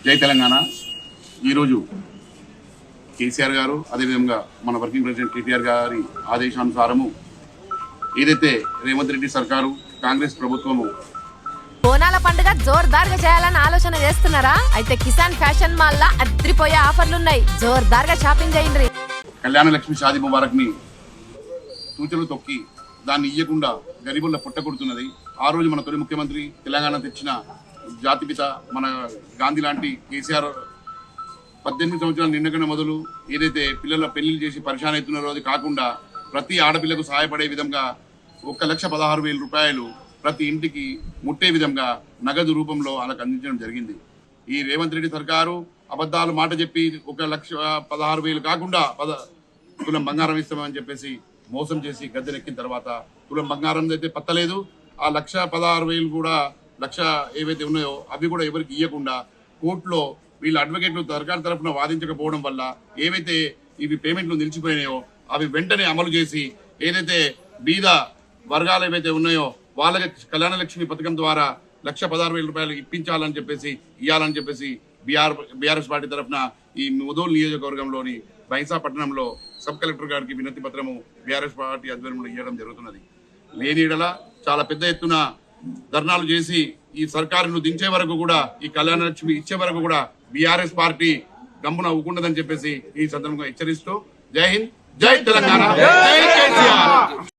జై తెలంగాణ. ఈరోజు కేసీఆర్ గారు అదేవిధంగా మన వర్కింగ్ ప్రెసిడెంట్ కేటీఆర్ గారి ఆదేశానుసారము ఏదైతే రేవంత్ రెడ్డి సర్కారు కాంగ్రెస్ ప్రభుత్వము బోనాల పండుగ జోర్దార్గా చేయాలని ఆలోచన చేస్తున్నారా? అయితే కిసాన్ ఫ్యాషన్ మాల్ లా అద్రిపోయే ఆఫర్లున్నాయి. జోర్దార్గా షాపింగ్ చేయండి. కళ్యాణ లక్ష్మి షాదీ ముబారక్ ని తూచలు తొక్కి దాన్ని ఇయ్యకుండా గరీబుల పుట్టకొడుతున్నది. ఆ రోజు మన తొలి ముఖ్యమంత్రి తెలంగాణ తెచ్చిన జాతిపిత మన గాంధీ లాంటి కేసీఆర్ 18 సంవత్సరాలు నిండకనే మొదలు ఏదైతే పిల్లల పెళ్లిళ్ళు చేసి పరిశాన్ అవుతున్నారో అది కాకుండా ప్రతి ఆడపిల్లకు సహాయపడే విధంగా 1,16,000 రూపాయలు ప్రతి ఇంటికి ముట్టే విధంగా నగదు రూపంలో వాళ్ళకు అందించడం జరిగింది. ఈ రేవంత్ రెడ్డి సర్కారు అబద్ధాలు మాట చెప్పి 1,16,000 కాకుండా తులం బంగారం ఇస్తామని చెప్పేసి మోసం చేసి గద్దెనెక్కిన తర్వాత తులం బంగారం అయితే పత్తలేదు. ఆ 1,16,000 కూడా లక్ష ఏవైతే ఉన్నాయో అవి కూడా ఎవరికి ఇవ్వకుండా కోర్టులో వీళ్ళ అడ్వకేట్లు సర్కారు తరఫున వాదించకపోవడం వల్ల ఏవైతే ఇవి పేమెంట్లు నిలిచిపోయినాయో అవి వెంటనే అమలు చేసి ఏదైతే బీద వర్గాలు ఏవైతే ఉన్నాయో వాళ్ళకి కళ్యాణ లక్ష్మి పథకం ద్వారా 1,16,000 రూపాయలు ఇప్పించాలని చెప్పేసి ఇవ్వాలని చెప్పేసి బీఆర్ఎస్ పార్టీ తరఫున ఈ ముదోల్ నియోజకవర్గంలోని బైంసా పట్టణంలో సబ్ కలెక్టర్ గారికి వినతి పత్రము బీఆర్ఎస్ పార్టీ ఆధ్వర్యంలో ఇవ్వడం జరుగుతున్నది. లేనిడల చాలా పెద్ద ఎత్తున ధర్నాలు చేసి ఈ సర్కారును దించే వరకు కూడా ఈ కళ్యాణ లక్ష్మి ఇచ్చే వరకు కూడా బీఆర్ఎస్ పార్టీ గమ్మున ఊకుండదని చెప్పేసి ఈ సందర్భంగా హెచ్చరిస్తూ జై హింద్, జై తెలంగాణ, జై కేసీఆర్.